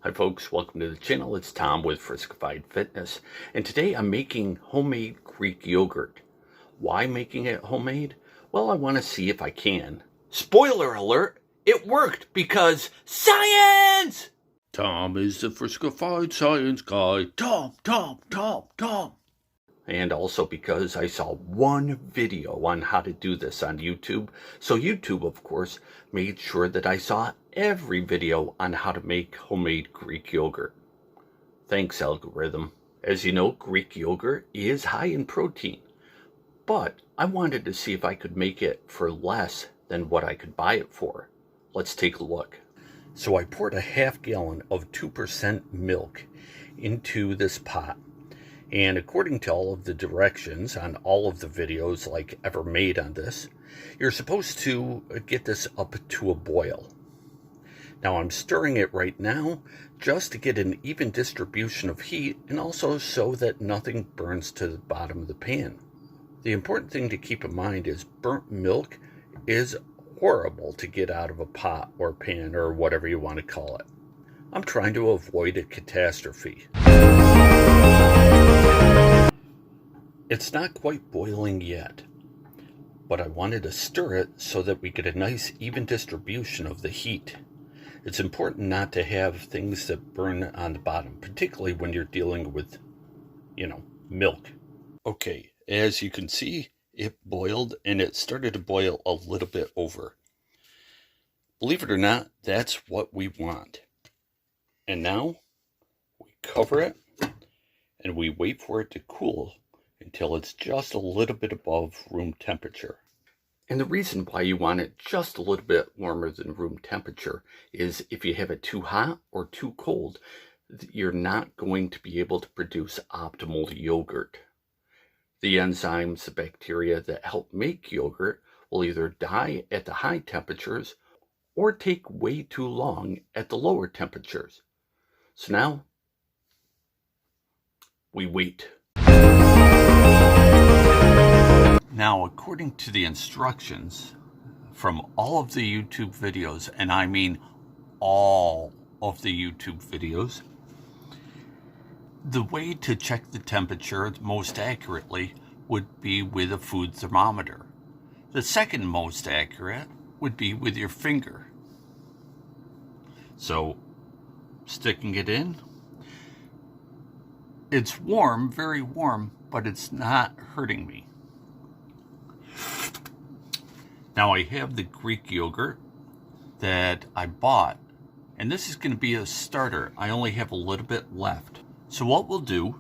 Hi folks, welcome to the channel. It's Tom with Friskified Fitness, and today I'm making homemade Greek yogurt. Why making it homemade? Well, I want to see if I can. Spoiler alert, it worked because science! Tom is the Friskified science guy. Tom. And also because I saw one video on how to do this on YouTube. So YouTube, of course, made sure that I saw every video on how to make homemade Greek yogurt. Thanks, algorithm. As you know, Greek yogurt is high in protein, but I wanted to see if I could make it for less than what I could buy it for. Let's take a look. So I poured a half gallon of 2% milk into this pot. And according to all of the directions on all of the videos like ever made on this, you're supposed to get this up to a boil. Now I'm stirring it right now just to get an even distribution of heat and also so that nothing burns to the bottom of the pan. The important thing to keep in mind is burnt milk is horrible to get out of a pot or pan or whatever you want to call it. I'm trying to avoid a catastrophe. It's not quite boiling yet, but I wanted to stir it so that we get a nice even distribution of the heat. It's important not to have things that burn on the bottom, particularly when you're dealing with, milk. Okay, as you can see, it boiled and it started to boil a little bit over. Believe it or not, that's what we want. And now we cover it and we wait for it to cool until it's just a little bit above room temperature. And the reason why you want it just a little bit warmer than room temperature is if you have it too hot or too cold, you're not going to be able to produce optimal yogurt. The enzymes, the bacteria that help make yogurt will either die at the high temperatures or take way too long at the lower temperatures. So now we wait. Now, according to the instructions from all of the YouTube videos, and I mean all of the YouTube videos, the way to check the temperature most accurately would be with a food thermometer. The second most accurate would be with your finger. So, sticking it in, it's warm, very warm, but it's not hurting me. Now I have the Greek yogurt that I bought, and this is going to be a starter. I only have a little bit left. So what we'll do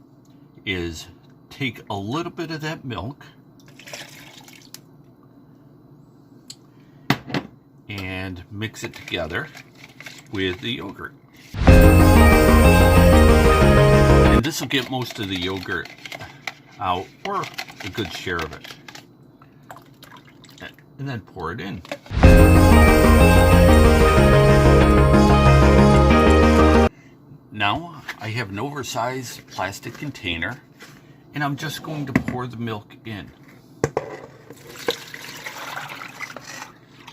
is take a little bit of that milk and mix it together with the yogurt. And this will get most of the yogurt out, or a good share of it. And then pour it in. Now I have an oversized plastic container and I'm just going to pour the milk in.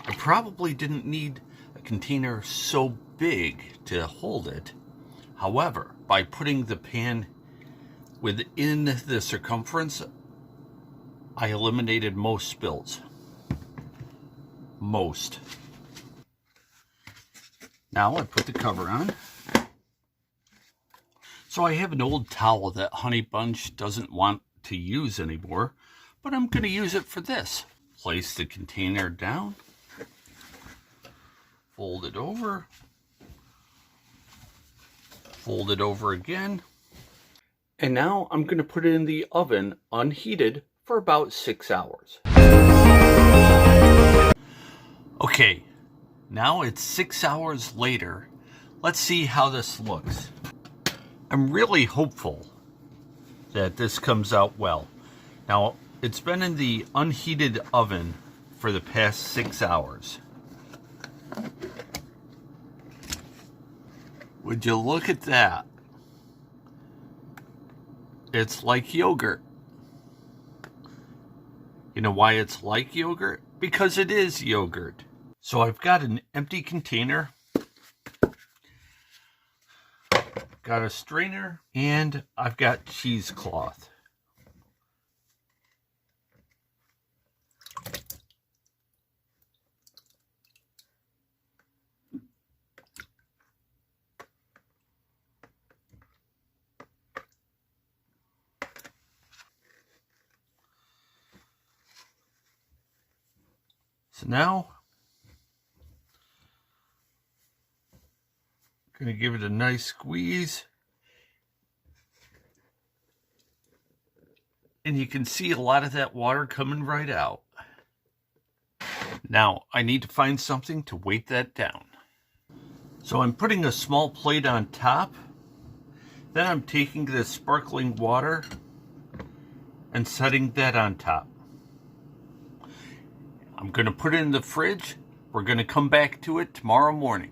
I probably didn't need a container so big to hold it. However, by putting the pan within the circumference, I eliminated most spills. Most. Now I put the cover on. So I have an old towel that Honey Bunch doesn't want to use anymore, but I'm going to use it for this. Place the container down. Fold it over. Fold it over again. And now I'm going to put it in the oven unheated for about 6 hours. Okay, now it's 6 hours later. Let's see how this looks. I'm really hopeful that this comes out well. Now, it's been in the unheated oven for the past 6 hours. Would you look at that? It's like yogurt. You know why it's like yogurt? Because it is yogurt. So I've got an empty container got a strainer, and I've got cheesecloth. So now, I'm going to give it a nice squeeze. And you can see a lot of that water coming right out. Now, I need to find something to weight that down. So I'm putting a small plate on top. Then I'm taking this sparkling water and setting that on top. I'm going to put it in the fridge. We're going to come back to it tomorrow morning.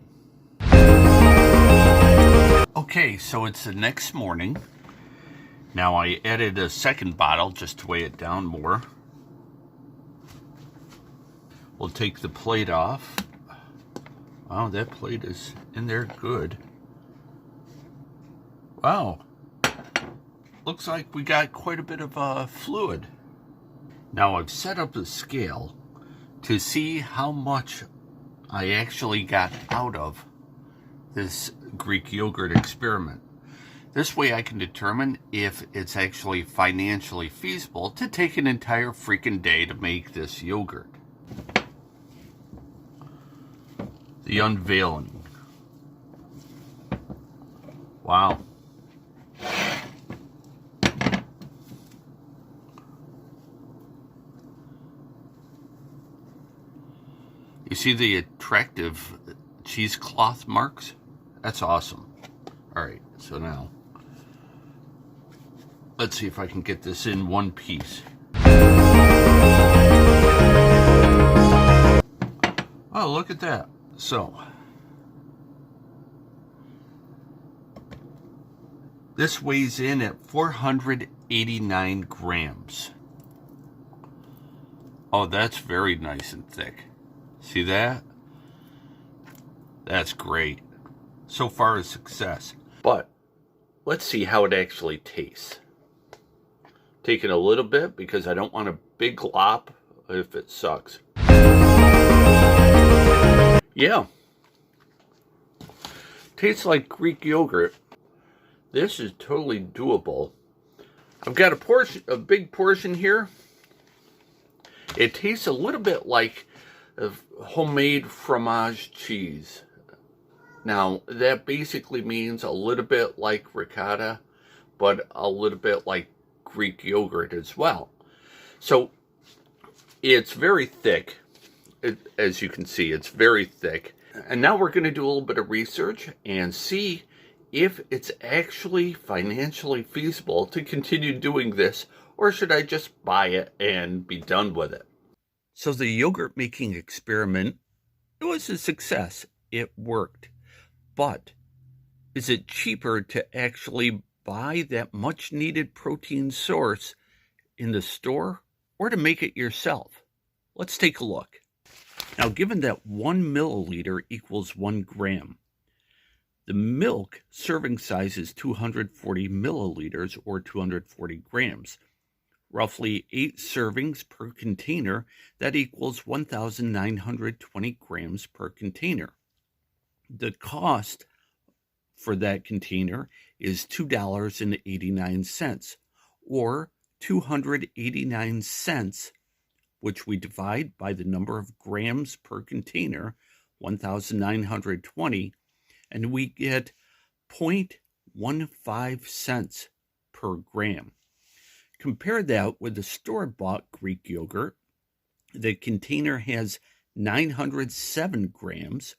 Okay, so it's the next morning. Now I added a second bottle just to weigh it down more. We'll take the plate off. Wow, that plate is in there good. Wow. Looks like we got quite a bit of fluid. Now I've set up a scale to see how much I actually got out of this Greek yogurt experiment. This way I can determine if it's actually financially feasible to take an entire freaking day to make this yogurt. The unveiling. Wow. You see the attractive cheesecloth marks? That's awesome. All right, so now, let's see if I can get this in one piece. Oh, look at that. So, this weighs in at 489 grams. Oh, that's very nice and thick. See that? That's great. So far a success. But let's see how it actually tastes. Taking a little bit because I don't want a big glop if it sucks. Yeah. Tastes like Greek yogurt. This is totally doable. I've got a big portion here. It tastes a little bit like homemade fromage cheese. Now, that basically means a little bit like ricotta, but a little bit like Greek yogurt as well. So, it's very thick. As you can see, it's very thick. And now we're going to do a little bit of research and see if it's actually financially feasible to continue doing this, or should I just buy it and be done with it? So the yogurt making experiment, it was a success. It worked. But is it cheaper to actually buy that much needed protein source in the store or to make it yourself? Let's take a look. Now, given that 1 milliliter equals 1 gram, the milk serving size is 240 milliliters or 240 grams. Roughly 8 servings per container, that equals 1,920 grams per container. The cost for that container is $2.89, or 289 cents, which we divide by the number of grams per container, 1,920, and we get 0.15 cents per gram. Compare that with the store-bought Greek yogurt. The container has 907 grams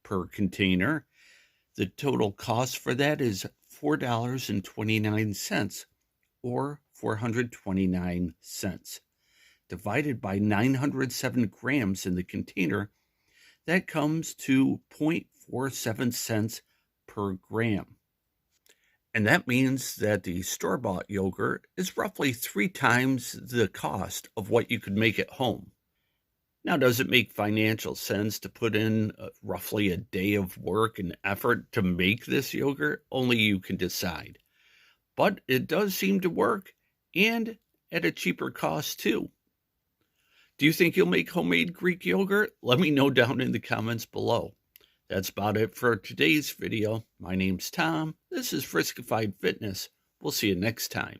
per container. The total cost for that is $4.29, or 429 cents. Divided by 907 grams in the container, that comes to 0.47 cents per gram. And that means that the store-bought yogurt is roughly 3 times the cost of what you could make at home. Now, does it make financial sense to put in roughly a day of work and effort to make this yogurt? Only you can decide. But it does seem to work, and at a cheaper cost too. Do you think you'll make homemade Greek yogurt? Let me know down in the comments below. That's about it for today's video. My name's Tom. This is Friskified Fitness. We'll see you next time.